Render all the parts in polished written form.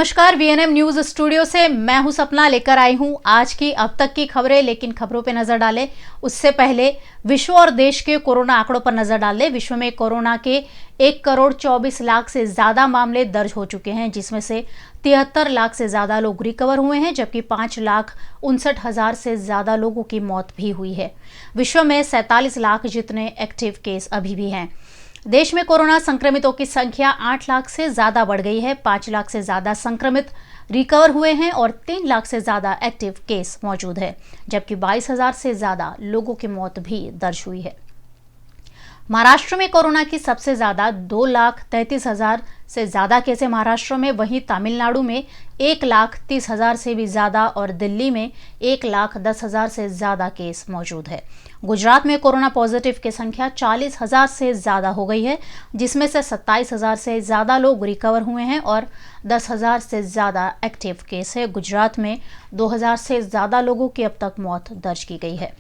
नमस्कार, VNM news studio से मैं हूं सपना, लेकर आई हूं आज की अब तक की खबरें। लेकिन खबरों पे नजर डालें उससे पहले विश्व और देश के कोरोना आंकड़ों पर नजर डालें। विश्व में कोरोना के 1,24,00,000 से ज्यादा मामले दर्ज हो चुके हैं, जिसमें से 73 लाख से ज्यादा लोग रिकवर हुए हैं, जबकि 5,59,000 से ज्यादा लोगों की मौत भी हुई है। विश्व में 47 लाख जितने एक्टिव केस अभी भी हैं। देश में कोरोना संक्रमितों की संख्या 8 लाख से ज्यादा बढ़ गई है। 5 लाख से ज्यादा संक्रमित रिकवर हुए हैं और 3 लाख से ज्यादा एक्टिव केस मौजूद है, जबकि 22,000 से ज्यादा लोगों की मौत भी दर्ज हुई है। महाराष्ट्र में कोरोना की सबसे ज्यादा 2,33,000 से ज्यादा केस महाराष्ट्र में, वहीं तमिलनाडु में 1,30,000 से भी ज्यादा और दिल्ली में 1,10,000 से ज्यादा केस मौजूद है। गुजरात में कोरोना पॉजिटिव की संख्या 40,000 से ज्यादा हो गई है, जिसमें से 27,000 से ज्यादा लोग रिकवर हुए हैं और 10,000 से ज्यादा एक्टिव केस है। गुजरात में 2,000 से ज्यादा लोगों की अब तक मौत दर्ज की गई है।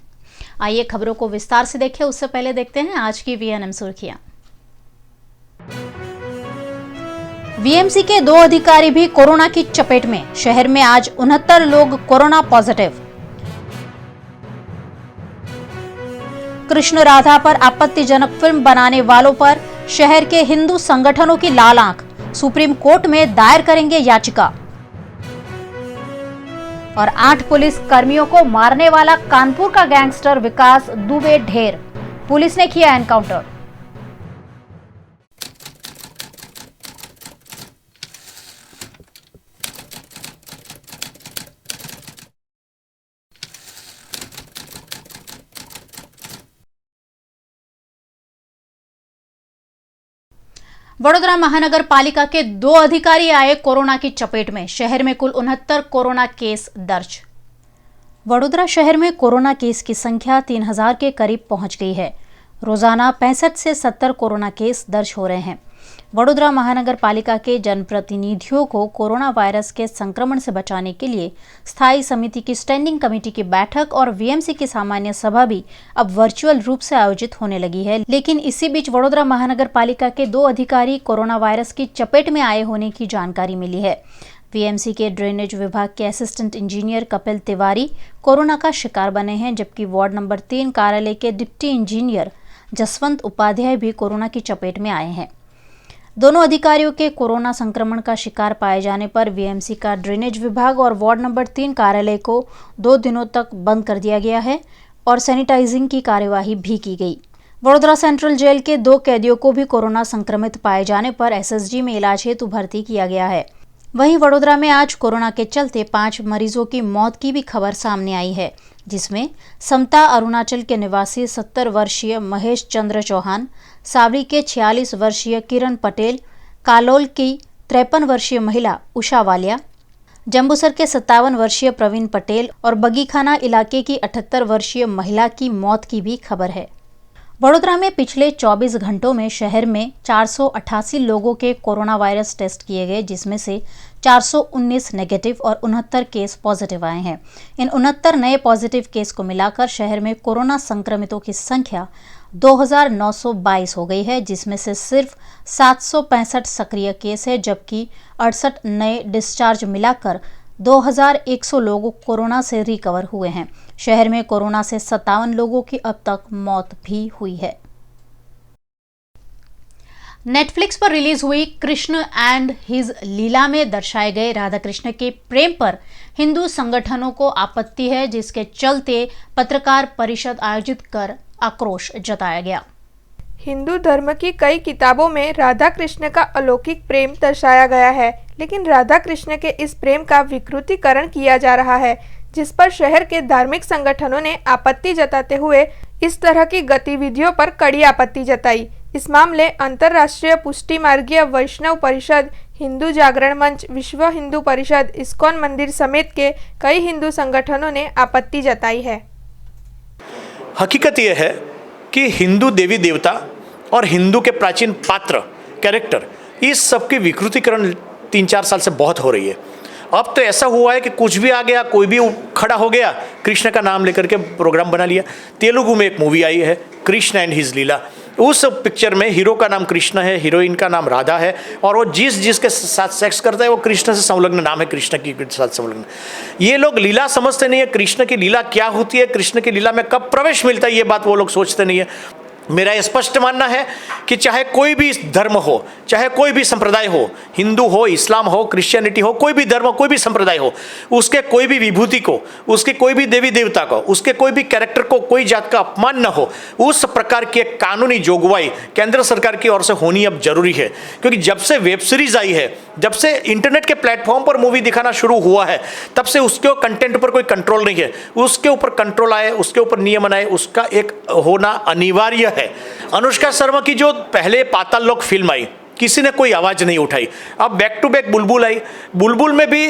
आइए खबरों को विस्तार से देखें, उससे पहले देखते हैं आज की वीएनएम सुर्खियां। वीएमसी के 2 अधिकारी भी कोरोना की चपेट में। शहर में आज 69 लोग कोरोना पॉजिटिव। कृष्ण राधा पर आपत्तिजनक फिल्म बनाने वालों पर शहर के हिंदू संगठनों की लाल आंख। सुप्रीम कोर्ट में दायर करेंगे याचिका। और 8 पुलिस कर्मियों को मारने वाला कानपुर का गैंगस्टर विकास दुबे ढेर, पुलिस ने किया एनकाउंटर। वडोदरा महानगर पालिका के 2 अधिकारी आए कोरोना की चपेट में। शहर में कुल 69 कोरोना केस दर्ज। वडोदरा शहर में कोरोना केस की संख्या 3,000 के करीब पहुंच गई है। रोजाना 65 से 70 कोरोना केस दर्ज हो रहे हैं। वडोदरा महानगर पालिका के जनप्रतिनिधियों को कोरोना वायरस के संक्रमण से बचाने के लिए स्थायी समिति की स्टैंडिंग कमेटी की बैठक और वीएमसी की सामान्य सभा भी अब वर्चुअल रूप से आयोजित होने लगी है। लेकिन इसी बीच वडोदरा महानगर पालिका के 2 अधिकारी कोरोना वायरस की चपेट में आए होने की जानकारी मिली है। वीएमसी के ड्रेनेज विभाग के assistant engineer Kapil Tiwari corona का शिकार बने हैं, जबकि वार्ड नंबर 3 कार्यालय के डिप्टी इंजीनियर जसवंत उपाध्याय भी कोरोना की चपेट में आए हैं। दोनों अधिकारियों के कोरोना संक्रमण का शिकार पाए जाने पर वीएमसी का ड्रेनेज विभाग और वार्ड नंबर 3 कार्यालय को 2 दिनों तक बंद कर दिया गया है और सैनिटाइजिंग की कार्यवाही भी की गई। वडोदरा सेंट्रल जेल के 2 कैदियों को भी कोरोना संक्रमित पाए जाने पर एसएसजी में इलाज हेतु भर्ती किया गया है। वहीं वडोदरा में आज कोरोना के चलते 5 मरीजों की मौत की भी खबर सामने आई है, जिसमें समता अरुणाचल के निवासी 70 वर्षीय महेश चंद्र चौहान, सावली के 46 वर्षीय किरण पटेल, कालोल की 53 वर्षीय महिला उषा वालिया, जम्बूसर के 57 वर्षीय प्रवीण पटेल और बगीखाना इलाके की 78 वर्षीय महिला की मौत की भी खबर है। वडोदरा में पिछले 24 घंटों में शहर में 488 लोगों के कोरोना वायरस टेस्ट किए गए, जिसमें से 419 नेगेटिव और 69 केस पॉजिटिव आए हैं। इन 69 नए पॉजिटिव केस को मिलाकर शहर में कोरोना संक्रमितों की संख्या 2,922 हो गई है, जिसमें से सिर्फ 765 सक्रिय केस है, जबकि 68 नए डिस्चार्ज मिलाकर 2,100 लोग कोरोना से रिकवर हुए हैं। शहर में कोरोना से 57 लोगों की अब तक मौत भी हुई है। नेटफ्लिक्स पर रिलीज हुई कृष्ण एंड हिज लीला में दर्शाए गए राधा कृष्ण के प्रेम पर हिंदू संगठनों को आपत्ति है, जिसके चलते पत्रकार परिषद आयोजित कर आक्रोश जताया गया। हिंदू धर्म की कई किताबों में राधा कृष्ण का अलौकिक प्रेम दर्शाया गया है, लेकिन राधा कृष्ण के इस प्रेम का विकृतीकरण किया जा रहा है, जिस पर शहर के धार्मिक संगठनों ने आपत्ति जताते हुए इस तरह की गतिविधियों पर कड़ी आपत्ति जताई। इस मामले अंतर्राष्ट्रीय पुष्टि मार्गीय वैष्णव परिषद, हिंदू जागरण मंच, विश्व हिंदू परिषद, इस्कॉन मंदिर समेत के कई हिंदू संगठनों ने आपत्ति जताई है। हकीकत यह है कि हिंदू देवी देवता और हिंदू के प्राचीन पात्र कैरेक्टर, इस सब की विकृतीकरण 3-4 साल से बहुत हो रही है। अब तो ऐसा हुआ है कि कुछ भी आ गया, कोई भी खड़ा हो गया, कृष्ण का नाम लेकर के प्रोग्राम बना लिया। तेलुगु में एक मूवी आई है कृष्ण एंड हिज लीला, उस पिक्चर में हीरो का नाम कृष्ण है, हीरोइन का नाम राधा है, और वो जिसके साथ सेक्स करता है वो कृष्ण से संलग्न, नाम है कृष्ण की साथ संलग्न। ये लोग लीला समझते नहीं है, कृष्ण की लीला क्या होती है, कृष्ण की लीला में कब प्रवेश मिलता है, ये बात वो लोग सोचते नहीं है। मेरा स्पष्ट मानना है कि चाहे कोई भी धर्म हो, चाहे कोई भी संप्रदाय हो, हिंदू हो, इस्लाम हो, क्रिश्चियनिटी हो, कोई भी धर्म, कोई भी संप्रदाय हो, उसके कोई भी विभूति को, उसके कोई भी देवी देवता को, उसके कोई भी कैरेक्टर को कोई जात का अपमान न हो, उस प्रकार की एक कानूनी जोगवाई केंद्र सरकार की ओर से होनी अब जरूरी है। क्योंकि जब से वेब सीरीज आई है, जब से इंटरनेट के प्लेटफॉर्म पर मूवी दिखाना शुरू हुआ है, तब से उसके कंटेंट पर कोई कंट्रोल नहीं है। उसके ऊपर कंट्रोल आए, उसके ऊपर नियमन आए, उसका एक होना अनिवार्य है। अनुष्का शर्मा की जो पहले पाताल लोक फिल्म आई, किसी ने कोई आवाज नहीं उठाई। अब बैक टू बैक बुलबुल आई, बुलबुल में भी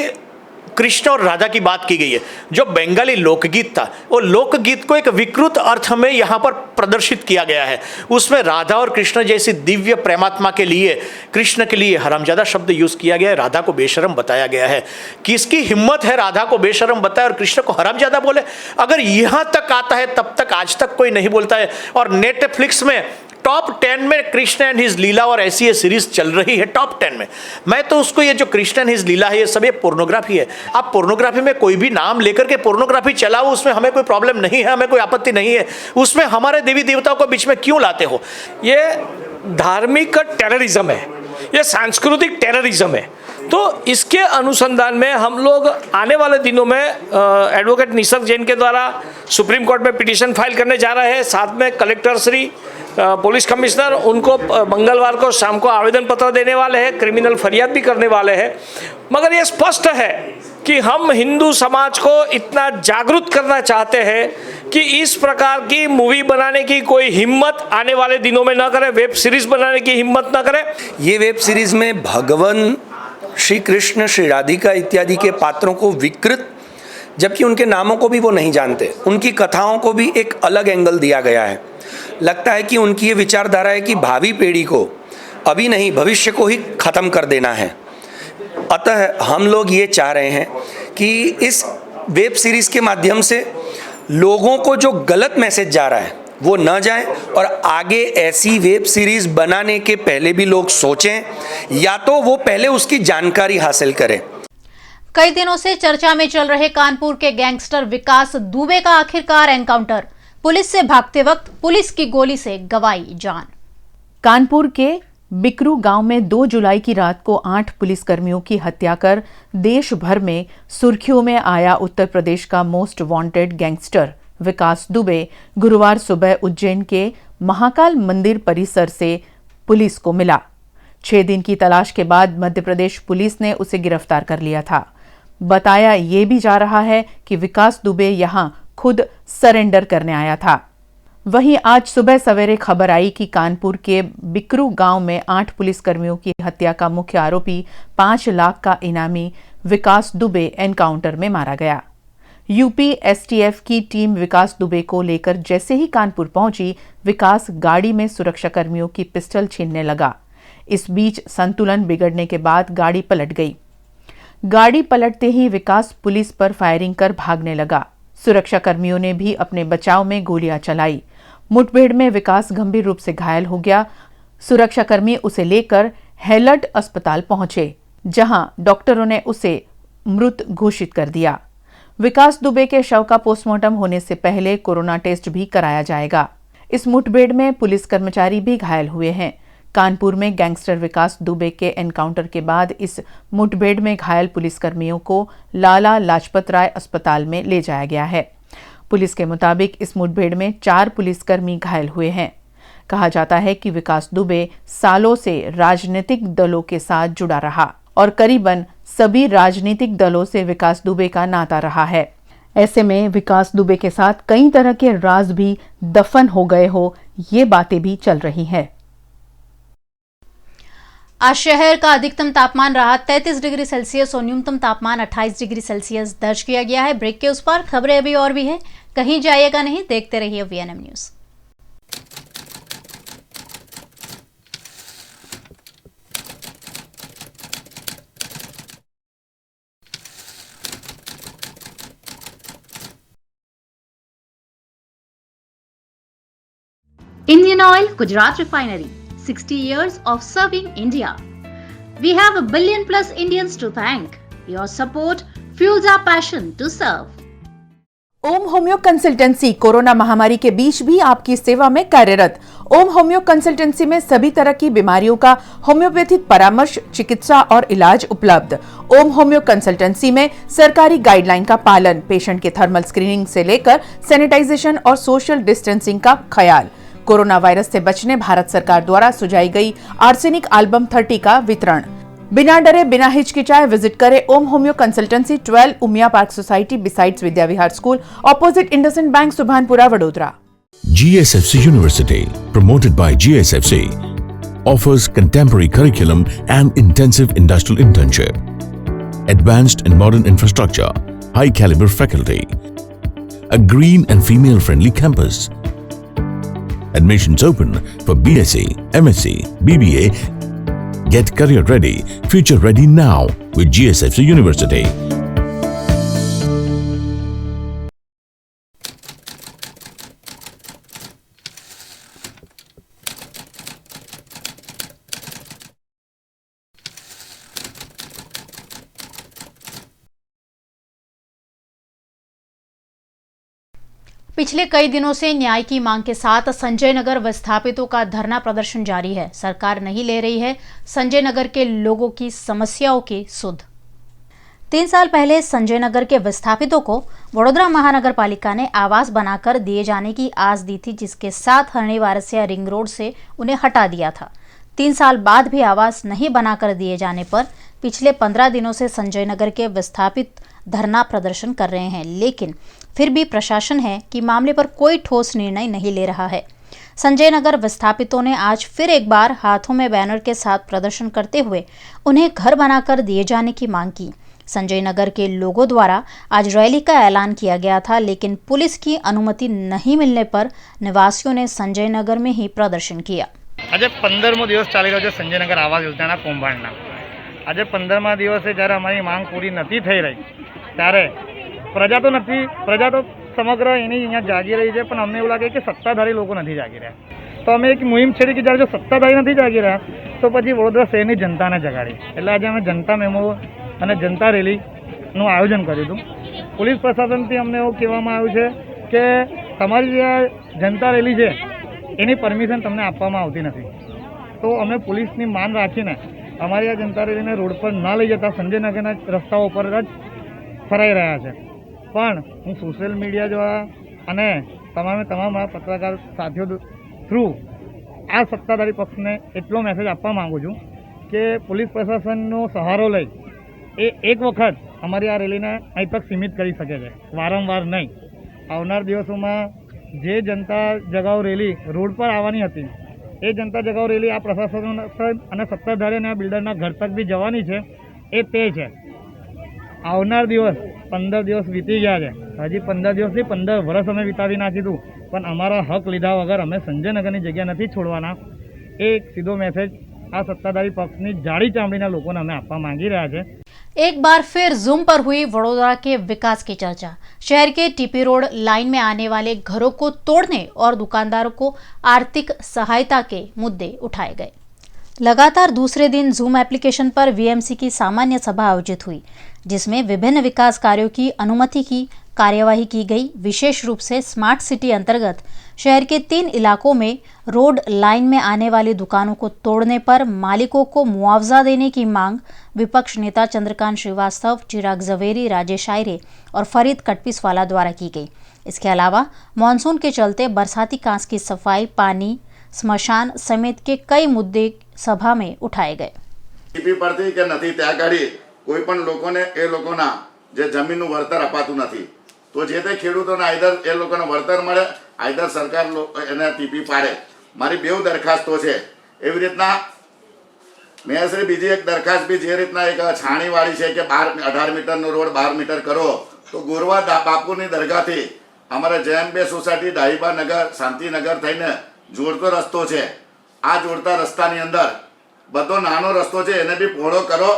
कृष्ण और राधा की बात की गई है। जो बंगाली लोकगीत था, वो लोकगीत को एक विकृत अर्थ में यहाँ पर प्रदर्शित किया गया है। उसमें राधा और कृष्ण जैसी दिव्य प्रेमात्मा के लिए, कृष्ण के लिए हरामजादा शब्द यूज किया गया है, राधा को बेशरम बताया गया है। किसकी हिम्मत है राधा को बेशरम बताए और कृष्ण को हरामजादा बोले? अगर यहाँ तक आता है तब तक आज तक कोई नहीं बोलता है। और नेटफ्लिक्स में टॉप 10 में कृष्ण एंड हिज लीला और ऐसी ये सीरीज चल रही है टॉप 10 में। मैं तो उसको, ये जो कृष्ण एंड हिज लीला है, ये सब ये पोर्नोग्राफी है। आप पोर्नोग्राफी में कोई भी नाम लेकर के पोर्नोग्राफी चलाओ, उसमें हमें कोई प्रॉब्लम नहीं है, हमें कोई आपत्ति नहीं है। उसमें हमारे देवी देवताओं को बीच में क्यों लाते हो? ये धार्मिक टेररिज्म है, ये सांस्कृतिक टेररिज्म है। तो इसके अनुसंधान में हम लोग आने वाले दिनों में एडवोकेट निसर्ग जैन के द्वारा सुप्रीम कोर्ट में पिटीशन फाइल करने जा रहे हैं। साथ में कलेक्टर श्री, पुलिस कमिश्नर, उनको मंगलवार को शाम को आवेदन पत्र देने वाले हैं, क्रिमिनल फरियाद भी करने वाले हैं। मगर ये स्पष्ट है कि हम हिंदू समाज को इतना जागरूक करना चाहते हैं कि इस प्रकार की मूवी बनाने की कोई हिम्मत आने वाले दिनों में न करे, वेब सीरीज बनाने की हिम्मत न करे। ये वेब सीरीज में भगवान श्री कृष्ण, श्री राधिका इत्यादि के पात्रों को विकृत, जबकि उनके नामों को भी वो नहीं जानते, उनकी कथाओं को भी एक अलग एंगल दिया गया है। लगता है कि उनकी ये विचारधारा है कि भावी पीढ़ी को, अभी नहीं भविष्य को ही खत्म कर देना है। अतः हम लोग ये चाह रहे हैं कि इस वेब सीरीज के माध्यम से लोगों को जो गलत मैसेज जा रहा है वो न जाए, और आगे ऐसी वेब सीरीज बनाने के पहले भी लोग सोचें, या तो वो पहले उसकी जानकारी हासिल करें। कई दिनों से चर्चा में चल रहे कानपुर के गैंगस्टर विकास दुबे का आखिरकार एनकाउंटर, पुलिस से भागते वक्त पुलिस की गोली से गंवाई जान। कानपुर के बिकरू गांव में 2 जुलाई की रात को 8 पुलिसकर्मियों की हत्या कर देश भर में सुर्खियों में आया उत्तर प्रदेश का मोस्ट वांटेड गैंगस्टर विकास दुबे गुरुवार सुबह उज्जैन के महाकाल मंदिर परिसर से पुलिस को मिला। 6 दिन की तलाश के बाद मध्य प्रदेश पुलिस ने उसे गिरफ्तार कर लिया था। बताया ये भी जा रहा है कि विकास दुबे यहां खुद सरेंडर करने आया था। वहीं आज सुबह सवेरे खबर आई कि कानपुर के बिकरू गांव में 8 पुलिसकर्मियों की हत्या का मुख्य आरोपी 5 लाख का इनामी विकास दुबे एनकाउंटर में मारा गया। यूपी एसटीएफ की टीम विकास दुबे को लेकर जैसे ही कानपुर पहुंची, विकास गाड़ी में सुरक्षाकर्मियों की पिस्टल छीनने लगा। इस बीच संतुलन बिगड़ने के बाद गाड़ी पलट गई। गाड़ी पलटते ही विकास पुलिस पर फायरिंग कर भागने लगा। सुरक्षाकर्मियों ने भी अपने बचाव में गोलियां चलाई। मुठभेड़ में विकास गंभीर रूप से घायल हो गया। सुरक्षाकर्मी उसे लेकर हेलट अस्पताल पहुंचे, जहां डॉक्टरों ने उसे मृत घोषित कर दिया। विकास दुबे के शव का पोस्टमार्टम होने से पहले कोरोना टेस्ट भी कराया जाएगा। इस मुठभेड़ में पुलिस कर्मचारी भी घायल हुए हैं। कानपुर में गैंगस्टर विकास दुबे के एनकाउंटर के बाद इस मुठभेड़ में घायल पुलिसकर्मियों को लाला लाजपत राय अस्पताल में ले जाया गया है। पुलिस के मुताबिक इस मुठभेड़ में 4 पुलिसकर्मी घायल हुए हैं। कहा जाता है कि विकास दुबे सालों से राजनीतिक दलों के साथ जुड़ा रहा और करीबन सभी राजनीतिक दलों से विकास दुबे का नाता रहा है। ऐसे में विकास दुबे के साथ कई तरह के राज भी दफन हो गए हो, ये बातें भी चल रही हैं। आज शहर का अधिकतम तापमान रहा 33 डिग्री सेल्सियस और न्यूनतम तापमान 28 डिग्री सेल्सियस दर्ज किया गया है। ब्रेक के उस पार खबरें अभी और भी है, कहीं जाइएगा नहीं, देखते रहिए VNM news. Indian Oil, Gujarat Refinery, 60 years of serving India. We have a billion plus Indians to thank. Your support fuels our passion to serve. Om homeo consultancy corona महामारी के बीच भी आपकी सेवा में कार्यरत। ओम होम्यो कंसल्टेंसी में सभी तरह की बीमारियों का होम्योपैथिक परामर्श, चिकित्सा और इलाज उपलब्ध। ओम होम्यो कंसल्टेंसी में सरकारी गाइडलाइन का पालन, पेशेंट के थर्मल स्क्रीनिंग से लेकर सैनिटाइजेशन और सोशल डिस्टेंसिंग का ख्याल। कोरोना वायरस से बचने भारत सरकार द्वारा सुझाई गई आर्सेनिक एल्बम 30 का वितरण। बिना डरे बिना हिचकिचाए विजिट करें Om homeo consultancy, 12 Umiya Park Society besides Vidya Vihar school, opposite IndusInd Bank, Subhanpura, Vadodara. GSFC University, promoted by GSFC, offers contemporary curriculum and intensive industrial internship, advanced and modern infrastructure, high caliber faculty, a green and female friendly campus. Admissions open for BSc, MSc, BBA. Get career ready, future ready now with GSFC University. पिछले कई दिनों से न्याय की मांग के साथ संजय नगर विस्थापितों का धरना प्रदर्शन जारी है। सरकार नहीं ले रही है संजय नगर के लोगों की समस्याओं की सुध। 3 साल पहले संजय नगर के विस्थापितों को वडोदरा महानगर पालिका ने आवास बनाकर दिए जाने की आस दी थी, जिसके साथ हरणी वारसिया रिंग रोड से उन्हें हटा दिया था। 3 साल बाद भी आवास नहीं बनाकर दिए जाने पर पिछले 15 दिनों से संजय नगर के विस्थापित धरना प्रदर्शन कर रहे हैं, लेकिन फिर भी प्रशासन है कि मामले पर कोई ठोस निर्णय नहीं ले रहा है। संजय नगर विस्थापितों ने आज फिर एक बार हाथों में बैनर के साथ प्रदर्शन करते हुए उन्हें घर बनाकर दिए जाने की मांग की। संजय नगर के लोगों द्वारा आज रैली का ऐलान किया गया था, लेकिन पुलिस की अनुमति नहीं मिलने पर निवासियों ने संजय नगर में ही प्रदर्शन किया। આજે 15મો દિવસ ચાલી રહ્યો છે સંજયનગર આવાસ યોજનાના કૌભાંડના। આજે 15મા દિવસે જ્યારે અમારી માંગ પૂરી નથી થઈ રહી ત્યારે પ્રજા તો સમગ્ર એની અહીંયા જાગી રહી છે, પણ અમને એવું લાગે કે સત્તાધારી લોકો નથી જાગી રહ્યા। તો અમે એક મુહિમ છેડી કે જ્યારે જો સત્તાધારી નથી જાગી રહ્યા તો પછી વડોદરા શહેરની જનતાને જગાડી। એટલે આજે અમે જનતા મેમો અને જનતા રેલીનું આયોજન કર્યું હતું। પોલીસ પ્રશાસનથી અમને એવું કહેવામાં આવ્યું છે કે તમારી જે જનતા રેલી છે એની પરમિશન તમને આપવામાં આવતી નથી। તો અમે પોલીસની માન રાખીને અમારી આ જનતા રેલીને રોડ પર ન લઈ જતા સંજયનગરના રસ્તાઓ પર જ ફરાઈ રહ્યા છે। પણ હું સોશિયલ મીડિયા દ્વારા અને તમામ પત્રકાર સાથીઓ થ્રુ આ સત્તાધારી પક્ષને એટલો મેસેજ આપવા માગું છું કે પોલીસ પ્રશાસનનો સહારો લઈ એ એક વખત અમારી આ રેલીને અહીં તક સીમિત કરી શકે છે, વારંવાર નહીં। આવનાર દિવસોમાં જે જનતા જગાઓ રેલી રોડ પર આવવાની હતી એ જનતા જગાઓ રેલી આ પ્રશાસન અને સત્તાધારી અને આ બિલ્ડરના ઘર તક બી જવાની છે એ તે છે। આવનાર દિવસ 15 દિવસ વીતી ગયા છે, હજી 15 દિવસથી 15 વર્ષ અમે વિતાવી નાખીશું, પણ અમારા હક લીધા વગર અમે સંજયનગરની જગ્યા નથી છોડવાના। એક સીધો મેસેજ આ સત્તાધારી પક્ષની જાડી ચામડીના લોકોને અમે આપવા માંગી રહ્યા છે। एक बार फिर जूम पर हुई वडोदरा के विकास की चर्चा। शहर के टीपी रोड लाइन में आने वाले घरों को तोड़ने और दुकानदारों को आर्थिक सहायता के मुद्दे उठाए गए। लगातार दूसरे दिन जूम एप्लीकेशन पर वीएमसी की सामान्य सभा आयोजित हुई, जिसमें विभिन्न विकास कार्यों की अनुमति की कार्यवाही की गई। विशेष रूप से स्मार्ट सिटी अंतर्गत शहर के 3 इलाकों में रोड लाइन में आने वाली दुकानों को तोड़ने पर मालिकों को मुआवजा देने की मांग विपक्ष नेता चंद्रकांत श्रीवास्तव, चिराग जवेरी, राजेश आयरे और फरीद कटपिसवाला द्वारा की गई। इसके अलावा मानसून के चलते बरसाती कांस की सफाई, पानी, स्मशान समेत के कई मुद्दे सभा में उठाए गए। ટીપી પરથી કે નથી ત્યાં ગાડી કોઈ પણ લોકોને એ લોકોના જે જમીનનું વળતર અપાતું નથી, તો જે તે ખેડૂતોને આઈધર એ લોકોને વળતર મળે, આઈધર સરકાર એને ટીપી પાડે। મારી બેવ દરખાસ્તો છે। એવી રીતના મેં શ્રી બીજી એક દરખાસ્ત બી જે રીતના એક છાણીવાળી છે કે 18 મીટરનો રોડ 12 મીટર કરો, તો ગોરવા બાપુની દરગાહથી અમારે જયંબે સોસાયટી, ડાહીબા નગર, શાંતિનગર થઈને જોડતો રસ્તો છે। આ જોડતા રસ્તાની અંદર બધો નાનો રસ્તો છે એને બી પહોળો કરો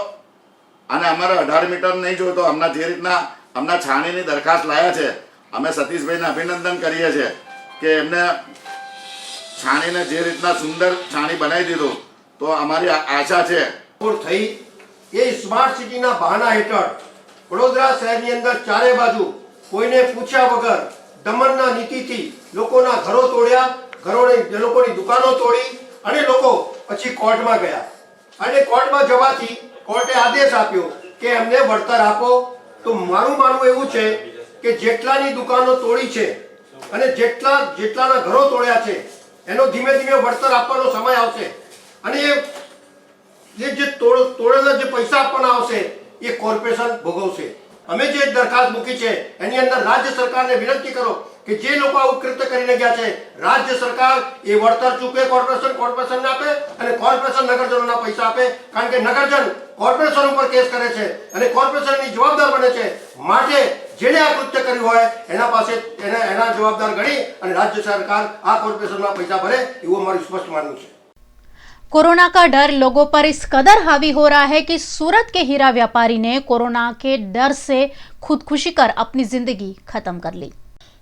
અને અમારે 18 મીટર નહીં જોઈતો। હમણાં જે રીતના હમણાં છાણીની દરખાસ્ત લાયા છે, અમે સતીશભાઈને અભિનંદન કરીએ છીએ કે એમને છાણીને જે રીતના સુંદર છાણી બનાવી દીધો તો અમારી આશા છે થઈ એ સ્માર્ટ સિટીના બહાના હેઠળ વડોદરા શહેરની અંદર ચારે બાજુ કોઈને પૂછ્યા વગર દમનના નીતિથી લોકોના ઘરો તોડ્યા, લોકોની દુકાનો તોડી અને લોકો પછી કોર્ટમાં ગયા અને કોર્ટમાં જવાથી કોર્ટે આદેશ આપ્યો કે એમને વળતર આપો. તો મારું માનવું એવું છે કે જેટલાની દુકાનો તોડી છે અને જેટલાના ઘરો તોડ્યા છે એનો ધીમે ધીમે વળતર આપવાનો સમય આવશે અને જે તોડેલા જે પૈસા આપવાના આવશે એ કોર્પોરેશન ભોગવશે. અમે જે દરખાસ્ત મૂકી છે એની અંદર રાજ્ય સરકારને વિનંતી કરો કે જે લોકો આવું કૃત્ય કરીને ગયા છે રાજ્ય સરકાર એ વળતર ચૂકે કોર્પોરેશનને આપે અને કોર્પોરેશન નગરજનોના પૈસા આપે, કારણ કે નગરજન કોર્પોરેશન ઉપર કેસ કરે છે અને કોર્પોરેશનની જવાબદાર બને છે. માટે જેણે આ કૃત્ય કર્યું હોય એના પાસે એના જવાબદાર ગણી અને રાજ્ય સરકાર આ કોર્પોરેશનના પૈસા ભરે એવું અમારું સ્પષ્ટ માનવું છે. कोरोना का डर लोगों पर इस कदर हावी हो रहा है कि सूरत के हीरा व्यापारी ने कोरोना के डर से खुदकुशी कर अपनी जिंदगी खत्म कर ली।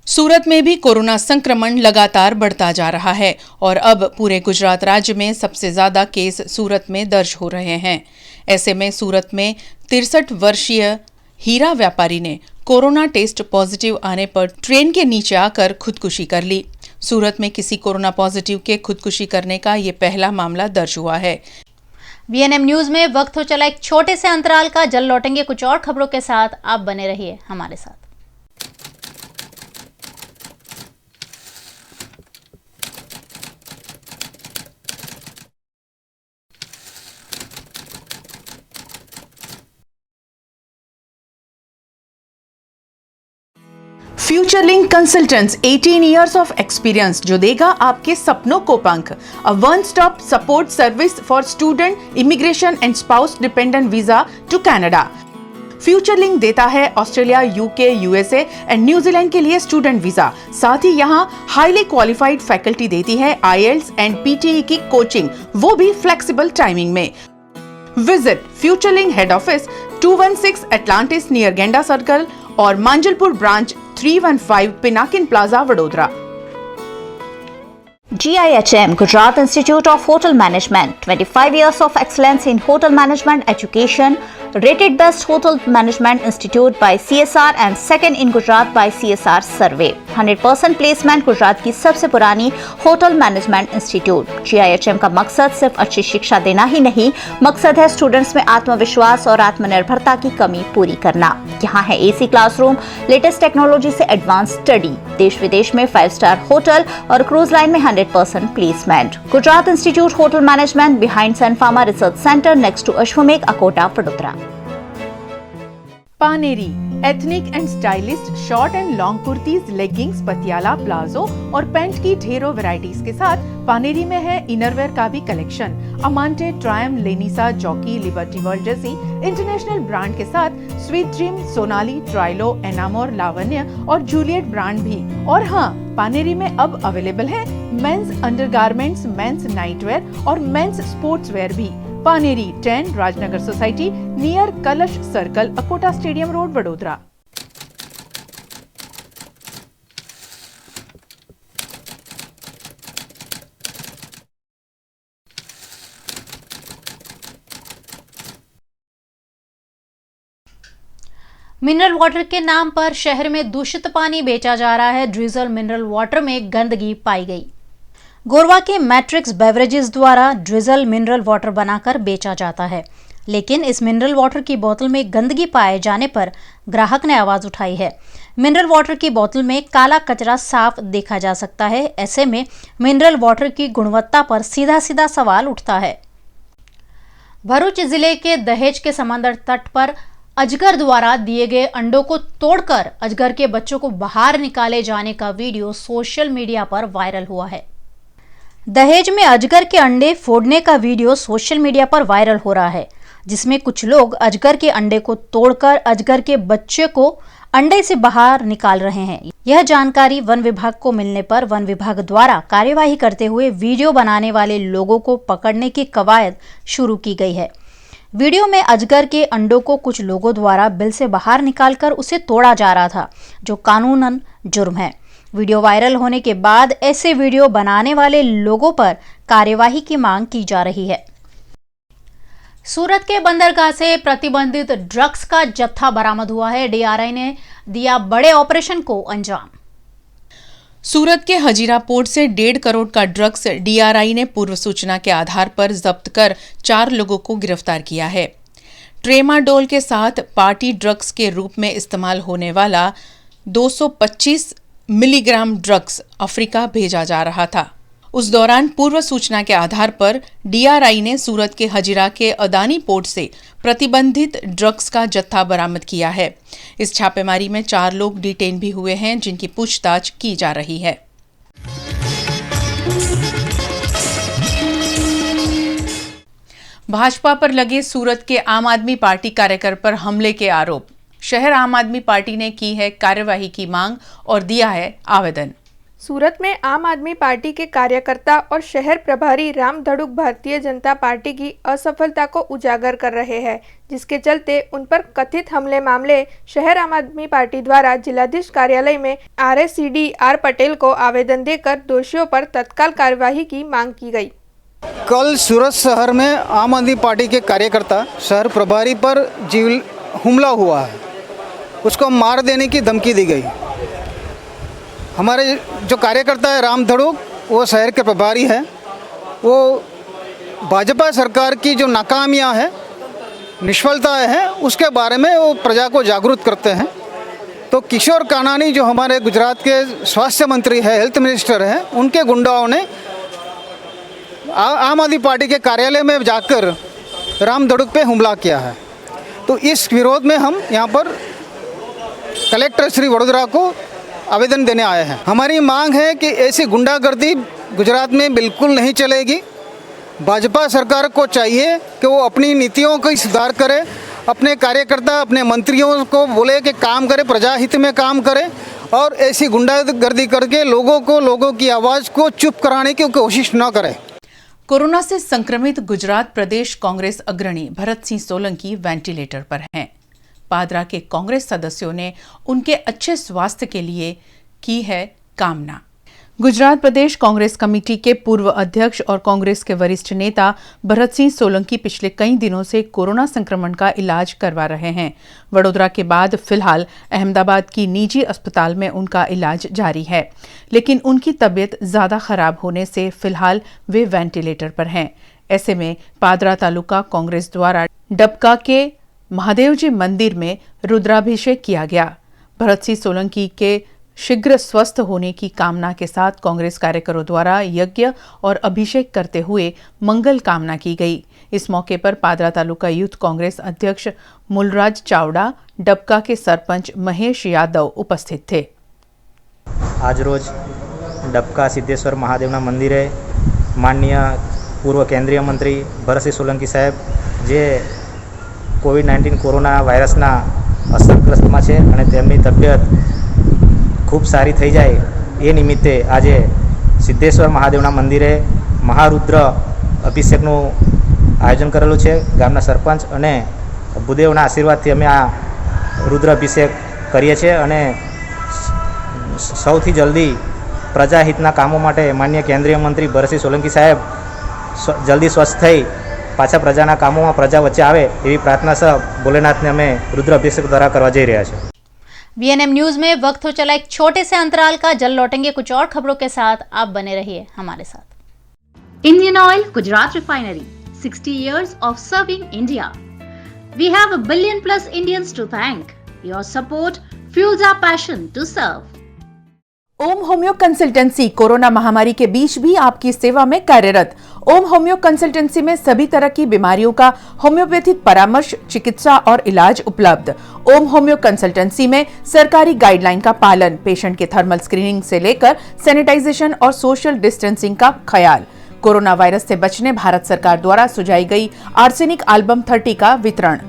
सूरत में भी कोरोना संक्रमण लगातार बढ़ता जा रहा है और अब पूरे गुजरात राज्य में सबसे ज्यादा केस सूरत में दर्ज हो रहे हैं। ऐसे में सूरत में 63 वर्षीय हीरा व्यापारी ने कोरोना टेस्ट पॉजिटिव आने पर ट्रेन के नीचे आकर खुदकुशी कर ली। सूरत में किसी कोरोना पॉजिटिव के खुदकुशी करने का ये पहला मामला दर्ज हुआ है। VNM न्यूज में वक्त हो चला एक छोटे से अंतराल का। जल्द लौटेंगे कुछ और खबरों के साथ, आप बने रहिए हमारे साथ। Futurelink consultants 18 years of experience जो देगा आपके सपनों को पंख। A one stop support service for student, immigration and spouse dependent visa to Canada. Futurelink देता है Australia, UK, USA and New Zealand के लिए स्टूडेंट वीजा। साथ ही यहाँ हाईली क्वालिफाइड फैकल्टी देती है IELTS एंड PTE की कोचिंग, वो भी फ्लेक्सिबल टाइमिंग में। Visit Futurelink head office 216 Atlantis near Genda circle और Manjalpur branch 315 Pinakin plaza Vadodara. GIHM Gujarat Institute of Hotel Management, 25 years of excellence in hotel management education, rated best hotel management institute by CSR and second in Gujarat by CSR survey. 100% placement Gujarat की सबसे पुरानी hotel management institute. GIHM का मकसद सिर्फ अच्छी शिक्षा देना ही नहीं, मकसद है स्टूडेंट्स में आत्मविश्वास और आत्मनिर्भरता की कमी पूरी करना। यहाँ है AC क्लासरूम, लेटेस्ट टेक्नोलॉजी से एडवांस स्टडी, देश विदेश में 5 स्टार होटल और क्रूज लाइन में 100% placement. Gujarat institute hotel management behind Sun Pharma research centre next to Ashwamegh Akota Vadodara. Paneri ethnic and stylist short and long kurtis, leggings, Patiala, palazzo और पैंट की ढेरों वैरायटीज के साथ पानेरी में है इनरवेयर का भी कलेक्शन। अमांटे, ट्रायम, लेनिसा, जॉकी, लिबर्टी वर्ल्ड जैसी इंटरनेशनल ब्रांड के साथ स्वीट ड्रीम, सोनाली, ट्राइलो, एनामोर, लावण्य और जूलियट ब्रांड भी। और हाँ, पानेरी में अब अवेलेबल है मेंस अंडरगारमेंट्स, मेंस नाइटवेयर और मेंस स्पोर्ट्सवेयर भी। पानेरी 10 राजनगर सोसाइटी नियर कलश circle, Akota stadium road, Vadodara. Mineral water के नाम पर शहर में दूषित पानी बेचा जा रहा है। ड्रिजल मिनरल वाटर में गंदगी पाई गई। गोरवा के मैट्रिक्स बेवरेजेस द्वारा ड्रिजल मिनरल वाटर बनाकर बेचा जाता है, लेकिन इस मिनरल वाटर की बोतल में गंदगी पाए जाने पर ग्राहक ने आवाज उठाई है। मिनरल वाटर की बोतल में काला कचरा साफ देखा जा सकता है। ऐसे में मिनरल वाटर की गुणवत्ता पर सीधा सीधा सवाल उठता है। भरूच जिले के दहेज के समंदर तट पर अजगर द्वारा दिए गए अंडों को तोड़कर अजगर के बच्चों को बाहर निकाले जाने का वीडियो सोशल मीडिया पर वायरल हुआ है। दहेज में अजगर के अंडे फोड़ने का वीडियो सोशल मीडिया पर वायरल हो रहा है, जिसमें कुछ लोग अजगर के अंडे को तोड़कर अजगर के बच्चे को अंडे से बाहर निकाल रहे हैं। यह जानकारी वन विभाग को मिलने पर वन विभाग द्वारा कार्यवाही करते हुए वीडियो बनाने वाले लोगों को पकड़ने की कवायद शुरू की गई है। वीडियो में अजगर के अंडों को कुछ लोगों द्वारा बिल से बाहर निकालकर उसे तोड़ा जा रहा था, जो कानूनन जुर्म है। वीडियो वायरल होने के बाद ऐसे वीडियो बनाने वाले लोगों पर कार्यवाही की मांग की जा रही है। सूरत के बंदरगाह से प्रतिबंधित ड्रग्स का जत्था बरामद हुआ है। डीआरआई ने दिया बड़े ऑपरेशन को अंजाम। सूरत के हजीरा पोर्ट से 1.5 करोड़ का ड्रग्स डीआरआई ने पूर्व सूचना के आधार पर जब्त कर 4 लोगों को गिरफ्तार किया है। ट्रेमाडोल के साथ पार्टी ड्रग्स के रूप में इस्तेमाल होने वाला 225 मिलीग्राम ड्रग्स अफ्रीका भेजा जा रहा था। उस दौरान पूर्व सूचना के आधार पर डीआरआई ने सूरत के हजीरा के अदानी पोर्ट से प्रतिबंधित ड्रग्स का जत्था बरामद किया है। इस छापेमारी में 4 लोग डिटेन भी हुए हैं, जिनकी पूछताछ की जा रही है। भाजपा पर लगे सूरत के आम आदमी पार्टी कार्यकर्ता पर हमले के आरोप। शहर आम आदमी पार्टी ने की है कार्यवाही की मांग और दिया है आवेदन। सूरत में आम आदमी पार्टी के कार्यकर्ता और शहर प्रभारी राम धड़ुक भारतीय जनता पार्टी की असफलता को उजागर कर रहे हैं, जिसके चलते उन पर कथित हमले मामले शहर आम आदमी पार्टी द्वारा जिलाधीश कार्यालय में RSCD R पटेल को आवेदन देकर दोषियों पर तत्काल कार्यवाही की मांग की गई। कल सूरत शहर में आम आदमी पार्टी के कार्यकर्ता शहर प्रभारी पर हमला हुआ है। उसको मार देने की धमकी दी गई। हमारे जो कार्यकर्ता है राम धड़ुक, वो शहर के प्रभारी है। वो भाजपा सरकार की जो नाकामियां हैं, निष्फलताएं हैं, उसके बारे में वो प्रजा को जागरूक करते हैं। तो किशोर कानानी जो हमारे गुजरात के स्वास्थ्य मंत्री है, हेल्थ मिनिस्टर हैं, उनके गुंडाओं ने आम आदमी पार्टी के कार्यालय में जाकर राम धड़ुक पे हमला किया है। तो इस विरोध में हम यहाँ पर कलेक्टर श्री वडोदरा को आवेदन देने आए हैं। हमारी मांग है कि ऐसी गुंडागर्दी गुजरात में बिल्कुल नहीं चलेगी। भाजपा सरकार को चाहिए कि वो अपनी नीतियों को सुधार करे, अपने कार्यकर्ता अपने मंत्रियों को बोले कि काम करे, प्रजाहित में काम करे और ऐसी गुंडागर्दी करके लोगों की आवाज़ को चुप कराने की कोशिश न करे। कोरोना से संक्रमित गुजरात प्रदेश कांग्रेस अग्रणी भरत सिंह सोलंकी वेंटिलेटर पर हैं। पादरा के कांग्रेस सदस्यों ने उनके अच्छे स्वास्थ्य के लिए की है कामना। गुजरात प्रदेश कांग्रेस कमेटी के पूर्व अध्यक्ष और कांग्रेस के वरिष्ठ नेता भरत सिंह सोलंकी पिछले कई दिनों से कोरोना संक्रमण का इलाज करवा रहे हैं। वडोदरा के बाद फिलहाल अहमदाबाद की निजी अस्पताल में उनका इलाज जारी है, लेकिन उनकी तबीयत ज्यादा खराब होने से फिलहाल वे वेंटिलेटर पर हैं। ऐसे में पादरा तालुका कांग्रेस द्वारा डबका के महादेव जी मंदिर में रुद्राभिषेक किया गया। भरत सिंह सोलंकी के शीघ्र स्वस्थ होने की कामना के साथ कांग्रेस कार्यकर्ताओं द्वारा यज्ञ और अभिषेक करते हुए मंगल कामना की गई। इस मौके पर पादरा तालुका यूथ कांग्रेस अध्यक्ष मूलराज चावड़ा, डबका के सरपंच महेश यादव उपस्थित थे। आज रोज डबका सिद्धेश्वर महादेवना मंदिरे माननीय पूर्व केंद्रीय मंत्री भरत सिंह सोलंकी साहेब जे कोविड-19 कोरोना वायरसना અસરગ્રસ્તમાં છે અને તેમની તબિયત ખૂબ સારી થઈ જાય એ નિમિત્તે આજે સિદ્ધેશ્વર મહાદેવના મંદિરે મહારુદ્ર અભિષેકનું આયોજન કરેલું છે। ગામના સરપંચ અને ભૂદેવના આશીર્વાદથી અમે આ રુદ્ર અભિષેક કરીએ છીએ અને સૌથી જલ્દી પ્રજાહિતના કામો માટે માનનીય કેન્દ્રીય મંત્રી ભરતસિંહ સોલંકી સાહેબ જલ્દી સ્વસ્થ થઈ પાછા પ્રજાના કામોમાં પ્રજા વચ્ચે આવે એવી प्रार्थना સહ ભોલેનાથને અમે રુદ્ર અભિષેક દ્વારા કરવા જઈ રહ્યા છે। VNM न्यूज में वक्त हो चला एक छोटे से अंतराल का। जल्द लौटेंगे कुछ और खबरों के साथ, आप बने रहिए हमारे साथ। Indian Oil Gujarat Refinery, 60 years of serving India. We have a billion plus Indians to thank. Your support fuels our passion to serve. Om homeo consultancy corona महामारी के बीच भी आपकी सेवा में कार्यरत। ओम होम्यो कंसल्टेंसी में सभी तरह की बीमारियों का होम्योपैथिक परामर्श, चिकित्सा और इलाज उपलब्ध। ओम होम्यो कंसल्टेंसी में सरकारी गाइडलाइन का पालन, पेशेंट के थर्मल स्क्रीनिंग से लेकर सैनिटाइजेशन और सोशल डिस्टेंसिंग का ख्याल। कोरोना वायरस से बचने भारत सरकार द्वारा सुझाई गई आर्सेनिक एल्बम 30 का वितरण।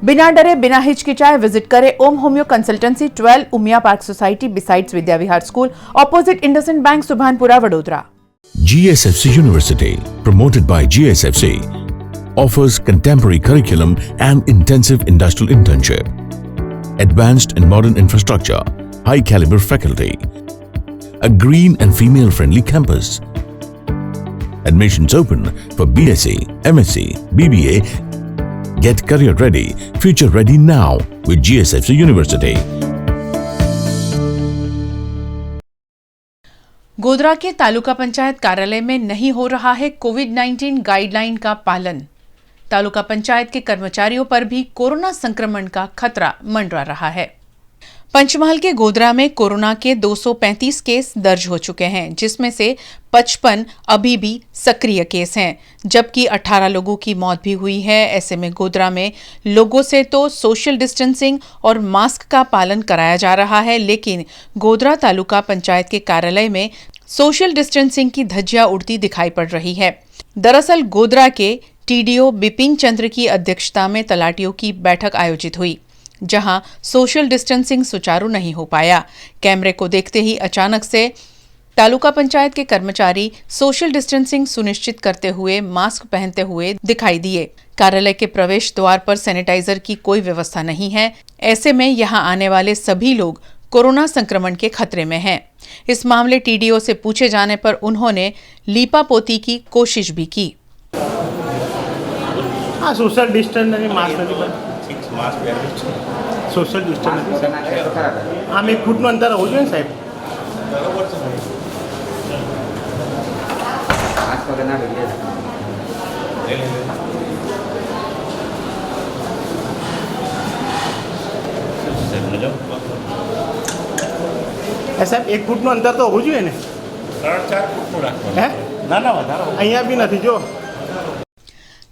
बिना डरे बिना हिचकिचाए विजिट करें Om homeo consultancy, 12 Umiya Park Society besides Vidya Vihar school, opposite IndusInd Bank, Subhanpura, Vadodara. GSFC University, promoted by GSFC, offers contemporary curriculum and intensive industrial internship, advanced and modern infrastructure, high caliber faculty, a green and female-friendly campus. Admissions open for BSc, MSc, BBA. Get career ready, future ready now with GSFC University. Godhra के तालुका पंचायत कार्यालय में नहीं हो रहा है कोविड-19 guideline का पालन। तालुका पंचायत के कर्मचारियों पर भी कोरोना संक्रमण का खतरा मंडरा रहा है। पंचमहल के गोधरा में कोरोना के 235 केस दर्ज हो चुके हैं, जिसमें से 55 अभी भी सक्रिय केस हैं, जबकि 18 लोगों की मौत भी हुई है। ऐसे में गोधरा में लोगों से तो सोशल डिस्टेंसिंग और मास्क का पालन कराया जा रहा है, लेकिन गोधरा तालुका पंचायत के कार्यालय में सोशल डिस्टेंसिंग की धज्जियां उड़ती दिखाई पड़ रही है। दरअसल गोधरा के टीडीओ बिपिन चंद्र की अध्यक्षता में तलाटियों की बैठक आयोजित हुई, जहां सोशल डिस्टेंसिंग सुचारू नहीं हो पाया। कैमरे को देखते ही अचानक से तालुका पंचायत के कर्मचारी सोशल डिस्टेंसिंग सुनिश्चित करते हुए मास्क पहनते हुए दिखाई दिए। कार्यालय के प्रवेश द्वार पर सैनिटाइजर की कोई व्यवस्था नहीं है। ऐसे में यहां आने वाले सभी लोग कोरोना संक्रमण के खतरे में हैं। इस मामले टीडीओ से पूछे जाने पर उन्होंने लीपापोती की कोशिश भी की। हाँ, सोशल डिस्टेंस नहीं, मास्क नहीं, सोशल डिस्टेंस आम 1 ફૂટનું અંતર હોવું જોઈએ સાહેબ। સાહેબ 1 ફૂટનું અંતર તો હોવું જોઈએ ને। 3-4 ફૂટનું રાખવાનું હે? ના વધારે અહીંયા બી નથી જો।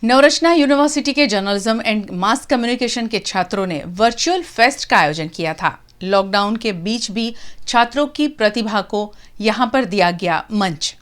नवरचना यूनिवर्सिटी के जर्नलिज्म एंड मास कम्युनिकेशन के छात्रों ने वर्चुअल फेस्ट का आयोजन किया था। लॉकडाउन के बीच भी छात्रों की प्रतिभा को यहां पर दिया गया मंच।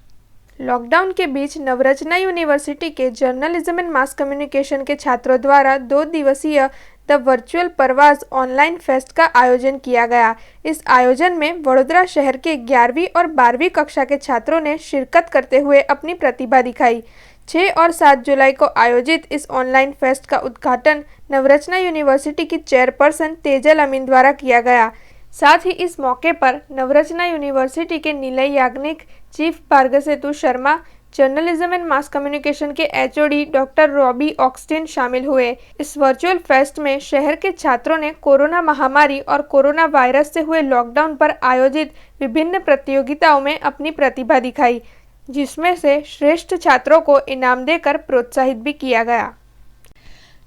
लॉकडाउन के बीच नवरचना यूनिवर्सिटी के जर्नलिज्म एंड मास कम्युनिकेशन के छात्रों द्वारा 2 दिवसीय द वर्चुअल परवाज ऑनलाइन फेस्ट का आयोजन किया गया। इस आयोजन में वडोदरा शहर के 11वीं और 12वीं कक्षा के छात्रों ने शिरकत करते हुए अपनी प्रतिभा दिखाई। 6 और 7 जुलाई को आयोजित इस ऑनलाइन फेस्ट का उद्घाटन नवरचना यूनिवर्सिटी की चेयरपर्सन तेजल अमीन द्वारा किया गया। साथ ही इस मौके पर नवरचना यूनिवर्सिटी के Nilay Yagnik, chief Bhargasetu Sharma, journalism and mass communication के एचओडी डॉक्टर रॉबी ऑक्सटिन शामिल हुए। इस वर्चुअल फेस्ट में शहर के छात्रों ने कोरोना महामारी और कोरोना वायरस से हुए लॉकडाउन पर आयोजित विभिन्न प्रतियोगिताओं में अपनी प्रतिभा दिखाई, जिसमें से श्रेष्ठ छात्रों को इनाम देकर प्रोत्साहित भी किया गया।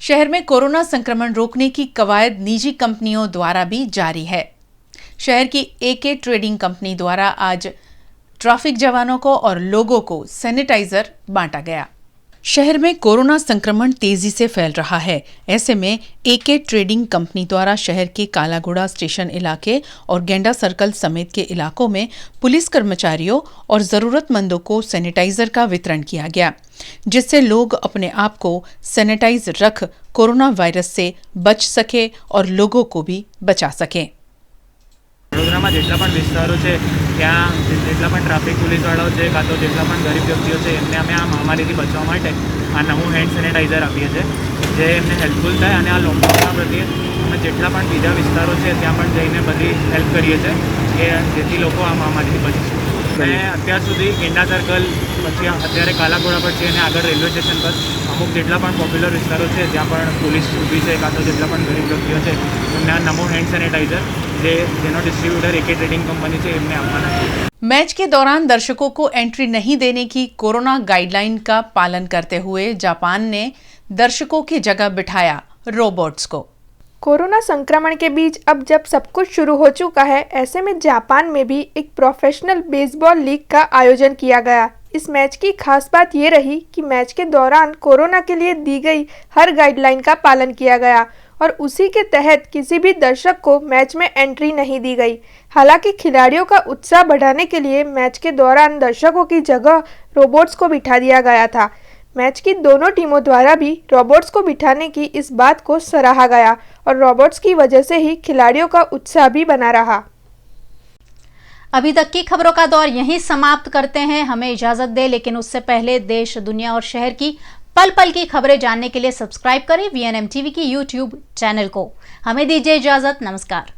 शहर में कोरोना संक्रमण रोकने की कवायद निजी कंपनियों द्वारा भी जारी है। शहर की एके ट्रेडिंग कंपनी द्वारा आज ट्रैफिक जवानों को और लोगों को सैनिटाइजर बांटा गया। शहर में कोरोना संक्रमण तेजी से फैल रहा है। ऐसे में एके ट्रेडिंग कंपनी द्वारा शहर के कालाघोड़ा स्टेशन इलाके और गेंडा सर्कल समेत के इलाकों में पुलिस कर्मचारियों और जरूरतमंदों को सैनिटाइजर का वितरण किया गया, जिससे लोग अपने आप को सैनिटाइज रख कोरोना वायरस से बच सके और लोगों को भी बचा सके। વડોદરામાં જેટલા પણ વિસ્તારો છે ત્યાં જેટલા પણ ટ્રાફિક પોલીસવાળાઓ છે કાં તો જેટલા પણ ગરીબ વ્યક્તિઓ છે એમને અમે આ મહામારીથી બચવા માટે આ નવું હેન્ડ સેનિટાઈઝર આપીએ છીએ, જે એમને હેલ્પફુલ થાય અને આ લોકડાઉનના પ્રત્યે અમે જેટલા પણ બીજા વિસ્તારો છે ત્યાં પણ જઈને બધી હેલ્પ કરીએ છીએ કે જેથી લોકો આ મહામારીથી બચી શકે। અને અત્યાર સુધી ગેંડા સર્કલ પછી અત્યારે કાલાઘોડા પર છે અને આગળ રેલવે સ્ટેશન પર અમુક જેટલા પણ પોપ્યુલર વિસ્તારો છે ત્યાં પણ પોલીસ ઊભી છે કાં તો જેટલા પણ ગરીબ વ્યક્તિઓ છે એમને આ નવું હેન્ડ સેનિટાઈઝર જેનો डिस्ट्रीब्यूटर एके ट्रेडिंग कंपनी से इनने अपना है। मैच के दौरान दर्शकों को एंट्री नहीं देने की कोरोना गाइडलाइन का पालन करते हुए जापान ने दर्शकों की जगह बिठाया रोबोट्स को। कोरोना संक्रमण के बीच अब जब सब कुछ शुरू हो चुका है, ऐसे में जापान में भी एक प्रोफेशनल बेसबॉल लीग का आयोजन किया गया। इस मैच की खास बात ये रही कि मैच के दौरान कोरोना के लिए दी गई हर गाइडलाइन का पालन किया गया और उसी के तहत किसी भी दर्शक को मैच में एंट्री नहीं दी गई। हालांकि खिलाड़ियों का उत्साह बढ़ाने के लिए मैच के दौरान दर्शकों की जगह रोबोट्स को बिठा दिया गया था। मैच की दोनों टीमों द्वारा भी रोबोट्स को बिठाने की इस बात को सराहा गया और रोबोट्स की वजह से ही खिलाड़ियों का उत्साह भी बना रहा। अभी तक की खबरों का दौर यहीं समाप्त करते हैं। हमें इजाजत दे, लेकिन उससे पहले देश, दुनिया और शहर की पल पल की खबरें जानने के लिए सब्सक्राइब करें VNM टीवी की YouTube चैनल को। हमें दीजिए इजाजत। नमस्कार।